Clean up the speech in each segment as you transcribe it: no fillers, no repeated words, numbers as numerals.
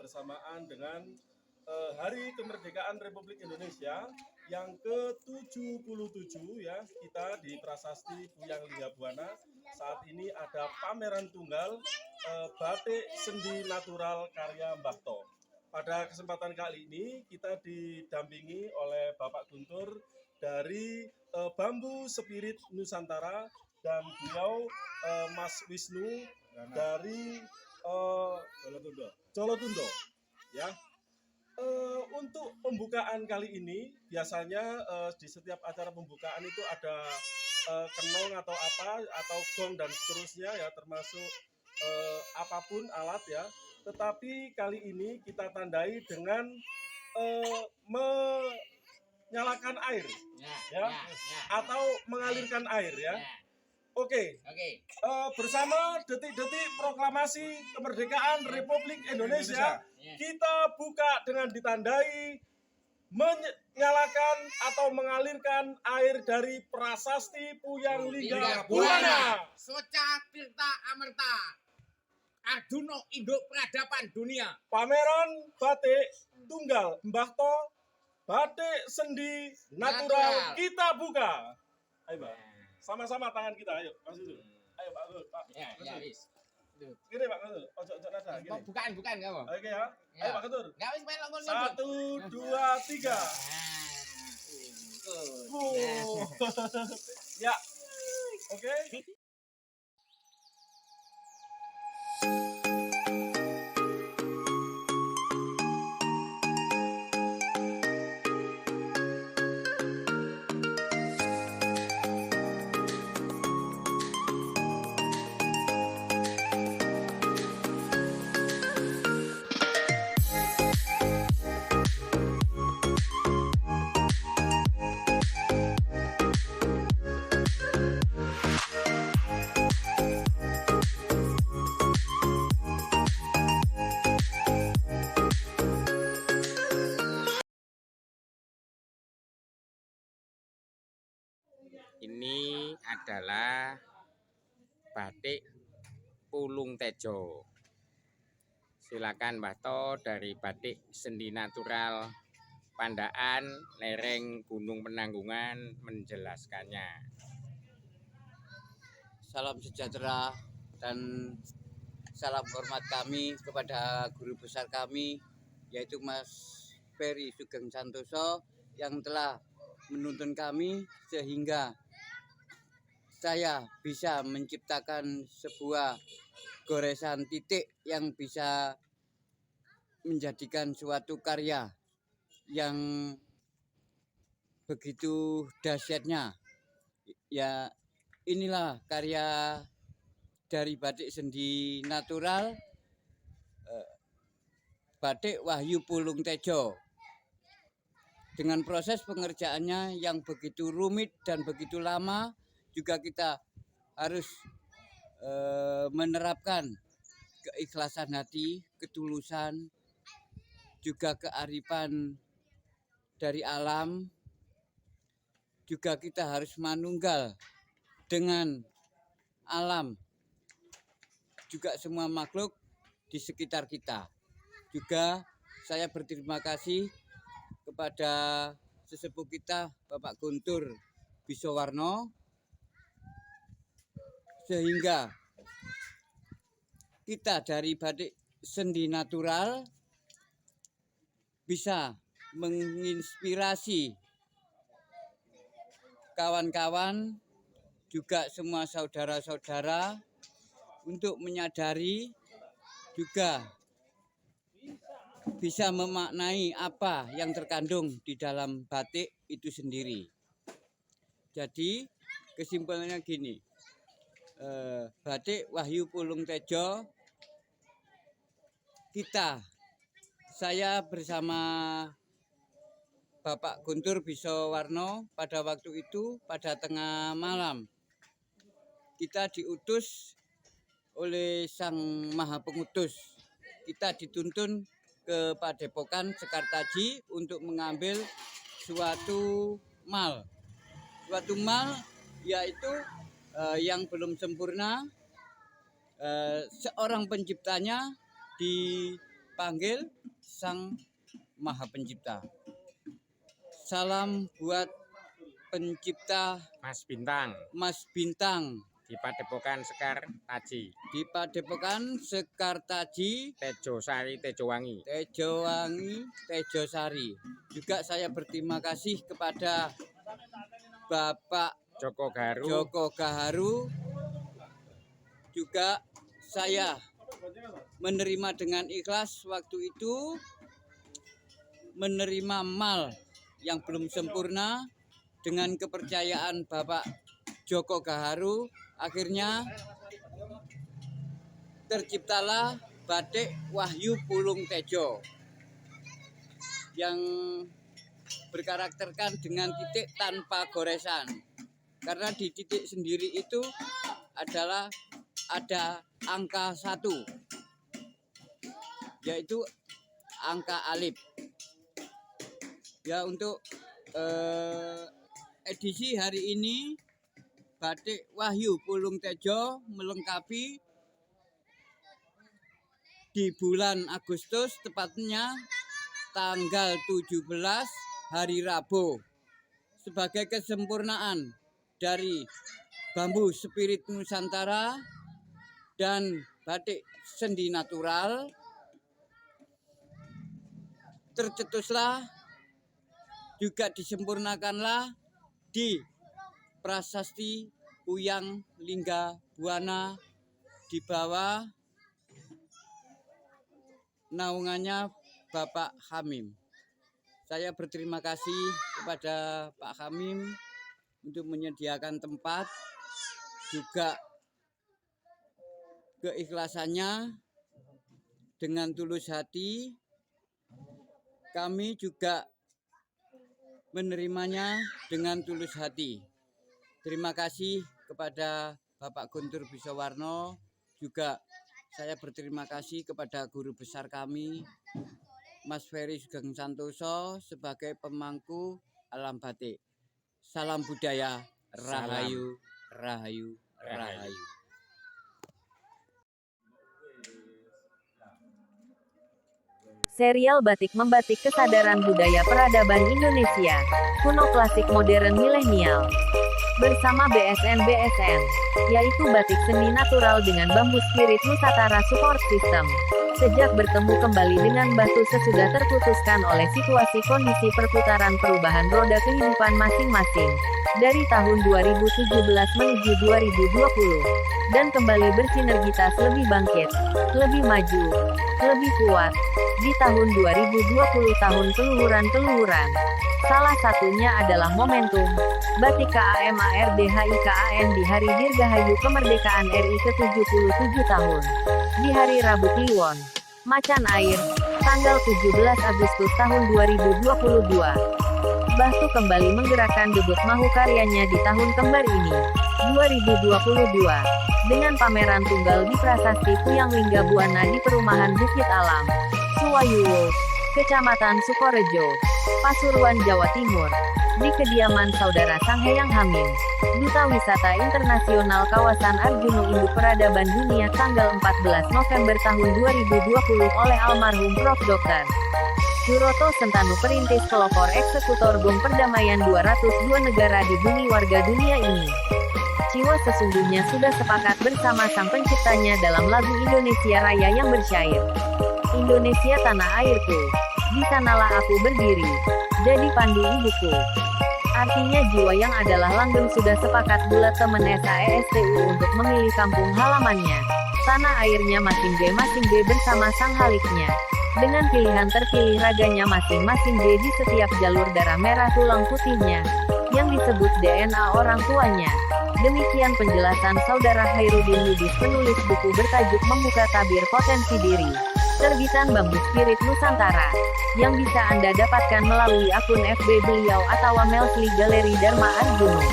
bersamaan dengan Hari Kemerdekaan Republik Indonesia yang ke-77 ya, kita di Prasasti Puyang Linggabuana. Saat ini ada pameran tunggal batik sendi natural karya Mbah To. Pada kesempatan kali ini kita didampingi oleh Bapak Guntur dari Bambu Spirit Nusantara dan beliau Mas Wisnu dari Jolotundo ya. Untuk pembukaan kali ini biasanya di setiap acara pembukaan itu ada kenong atau apa atau gong dan seterusnya ya, termasuk apapun alat ya. Tetapi kali ini kita tandai dengan menyalakan air ya, atau mengalirkan air ya. Oke. Bersama detik-detik proklamasi kemerdekaan Republik Indonesia, kita buka dengan ditandai menyalakan atau mengalirkan air dari Prasasti Puyang Linggabuana. Soca Tirta Amerta, Arjuna Induk Peradaban Dunia. Pameran batik tunggal Mbah To, batik sendi natural kita buka. Ayo Mbak, sama-sama tangan kita, ayo Mas itu. Ayo Pak Gus, Pak. Ya, wis. Gini Pak Gus, ojo nada gini. Bukan kamu. Oke ya. Ayo Pak Gus. Enggak wis main ngomong. 1 2 3. Ya. Oke. Ini adalah batik Pulung Tejo. Silakan Mbah To dari Batik Sendi Natural Pandaan lereng Gunung Penanggungan menjelaskannya. Salam sejahtera dan salam hormat kami kepada guru besar kami, yaitu Mas Ferry Sugeng Santoso yang telah menuntun kami sehingga saya bisa menciptakan sebuah goresan titik yang bisa menjadikan suatu karya yang begitu dahsyatnya. Ya, inilah karya dari batik sendi natural batik Wahyu Pulung Tejo. Dengan proses pengerjaannya yang begitu rumit dan begitu lama, juga kita harus menerapkan keikhlasan hati, ketulusan, juga kearifan dari alam. Juga kita harus manunggal dengan alam, juga semua makhluk di sekitar kita. Juga saya berterima kasih kepada sesepuh kita Bapak Guntur Bisowarno, sehingga kita dari batik sendi natural bisa menginspirasi kawan-kawan, juga semua saudara-saudara untuk menyadari, juga bisa memaknai apa yang terkandung di dalam batik itu sendiri. Jadi kesimpulannya gini, batik Wahyu Pulung Tejo, saya bersama Bapak Guntur Bisowarno pada waktu itu pada tengah malam kita diutus oleh Sang Maha Pengutus. Kita dituntun ke Padepokan Sekartaji untuk mengambil suatu mal. Suatu mal yaitu yang belum sempurna, seorang penciptanya panggil Sang Maha Pencipta. Salam buat pencipta Mas Bintang Mas Bintang di Padepokan Sekar Taji, di Padepokan Sekar Taji, Tejo Sari, Tejowangi. Tejowangi, Tejosari. Juga saya berterima kasih kepada Bapak Joko Gaharu, Joko Gaharu. Juga saya menerima dengan ikhlas waktu itu, menerima mal yang belum sempurna dengan kepercayaan Bapak Joko Gaharu. Akhirnya terciptalah batik Wahyu Pulung Tejo yang berkarakterkan dengan titik tanpa goresan. Karena di titik sendiri itu adalah ada angka 1, yaitu angka alif. Ya, untuk edisi hari ini batik Wahyu Pulung Tejo melengkapi di bulan Agustus, tepatnya tanggal 17 hari Rabu, sebagai kesempurnaan dari bambu spirit Nusantara dan batik sendi natural. Tercetuslah juga disempurnakanlah di Prasasti Puyang Lingga Buana di bawah naungannya Bapak Hamim. Saya berterima kasih kepada Pak Hamim untuk menyediakan tempat, juga keikhlasannya dengan tulus hati. Kami juga menerimanya dengan tulus hati. Terima kasih kepada Bapak Guntur Bisowarno. Juga saya berterima kasih kepada guru besar kami, Mas Ferry Sugeng Santoso, sebagai pemangku alam batik. Salam budaya, rahayu, rahayu, rahayu. Serial Batik Membatik Kesadaran Budaya Peradaban Indonesia. Kuno klasik modern milenial. Bersama BSN, yaitu batik seni natural dengan bambu spirit Nusantara Support System. Sejak bertemu kembali dengan batu sesudah terputuskan oleh situasi kondisi perputaran perubahan roda kehidupan masing-masing. Dari tahun 2017 menuju 2020. Dan kembali bersinergitas lebih bangkit, lebih maju, lebih kuat. Di tahun 2020 tahun keluhuran-keluhuran. Salah satunya adalah momentum Batik KAMARDHIKAN di Hari Dirgahayu Kemerdekaan RI ke-77 tahun. Di Hari Rabu Kliwon, Macan Air, tanggal 17 Agustus tahun 2022. Batu kembali menggerakkan debut mahu karyanya di tahun kembar ini, 2022. Dengan pameran tunggal di Prasasti Puyang Lingga Buana di Perumahan Bukit Alam, Suwayuwo, Kecamatan Sukorejo, Pasuruan, Jawa Timur, di kediaman Saudara Sangheyang Hamim, Duta Wisata Internasional Kawasan Arjuna Induk Peradaban Dunia tanggal 14 November tahun 2020 oleh almarhum Prof. Dr. Suroto Sentanu, perintis pelopor eksekutor bom perdamaian 202 negara di bumi warga dunia ini. Jiwa sesungguhnya sudah sepakat bersama sang penciptanya dalam lagu Indonesia Raya yang bersyair. Indonesia tanah airku, di sanalah aku berdiri, jadi pandu ibuku. Artinya jiwa yang adalah langgeng sudah sepakat bulat temen SAESTU untuk memilih kampung halamannya. Tanah airnya masing B bersama sang haliknya. Dengan pilihan terpilih raganya masing-masing B di setiap jalur darah merah tulang putihnya, yang disebut DNA orang tuanya. Demikian penjelasan Saudara Hairudin Lubis, penulis buku bertajuk Membuka Tabir Potensi Diri, terbitan Bambu Spirit Nusantara, yang bisa Anda dapatkan melalui akun FB beliau atau Melsli Galeri Dharma Arjuna.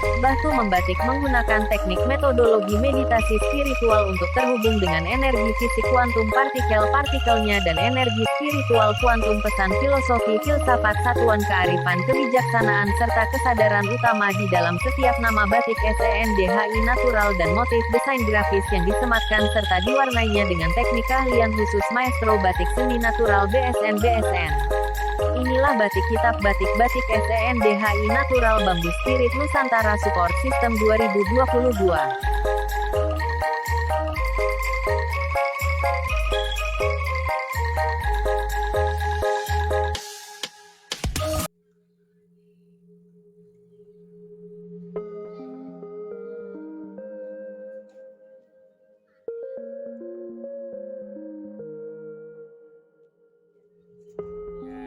Batu membatik menggunakan teknik metodologi meditasi spiritual untuk terhubung dengan energi fisik kuantum partikelnya dan energi spiritual kuantum, pesan filosofi filsafat satuan kearifan kebijaksanaan serta kesadaran utama di dalam setiap nama batik SENDHI natural dan motif desain grafis yang disematkan serta diwarnainya dengan teknik keahlian khusus maestro batik seni natural BSN. Inilah batik kitab batik SENDHI Natural Bambu Spirit Nusantara Support System 2022. Ya,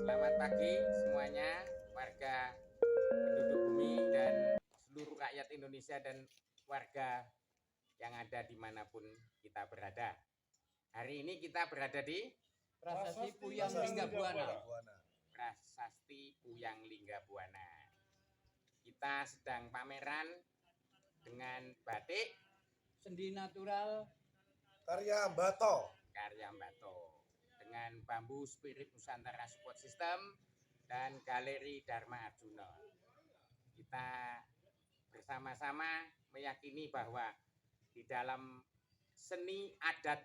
selamat pagi semuanya, warga penduduk bumi dan seluruh rakyat Indonesia dan warga yang ada dimanapun kita berada. Hari ini kita berada di Prasasti Puyang Linggabuana. Prasasti Puyang Linggabuana. Kita sedang pameran dengan batik Sendi natural Karya Bato. karya Mbato dengan Bambu Spirit Nusantara Support System dan Galeri Dharma Arjuna. Kita bersama-sama meyakini bahwa di dalam seni adat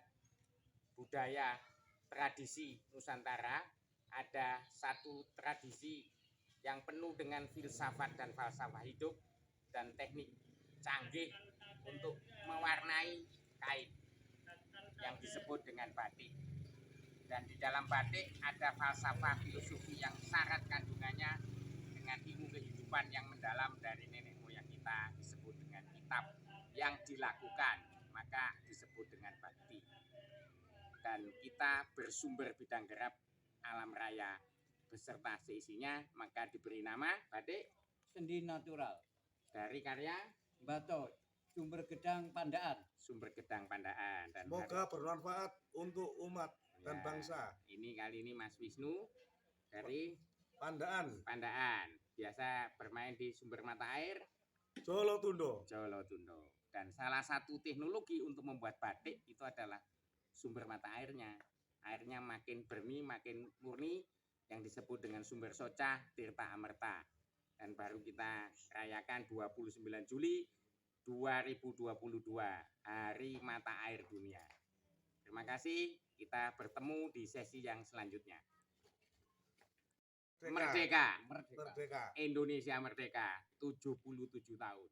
budaya tradisi Nusantara ada satu tradisi yang penuh dengan filsafat dan falsafah hidup dan teknik canggih untuk mewarnai kain yang disebut dengan batik. Dan di dalam batik ada falsafah filosofi yang syarat kandungannya dengan ilmu kehidupan yang mendalam dari nenek moyang kita, disebut dengan kitab yang dilakukan, maka disebut dengan bakti. Dan kita bersumber bidang gerab alam raya beserta seisinya, maka diberi nama batik Sendi natural dari karya Bato Sumber Gedang Pandaan. Sumber Gedang Pandaan. Dan Semoga bermanfaat untuk umat dan Ya, bangsa. ini kali ini Mas Wisnu dari Pandaan, Pandaan, biasa bermain di sumber mata air Jolo Tundo. Jolo Tundo. Dan salah satu teknologi untuk membuat batik itu adalah sumber mata airnya. Airnya makin berni, makin murni, yang disebut dengan sumber soca Tirta Amerta. Dan baru kita rayakan 29 Juli 2022, Hari Mata Air Dunia. Terima kasih, kita bertemu di sesi yang selanjutnya. Merdeka, Merdeka. Indonesia merdeka, 77 tahun.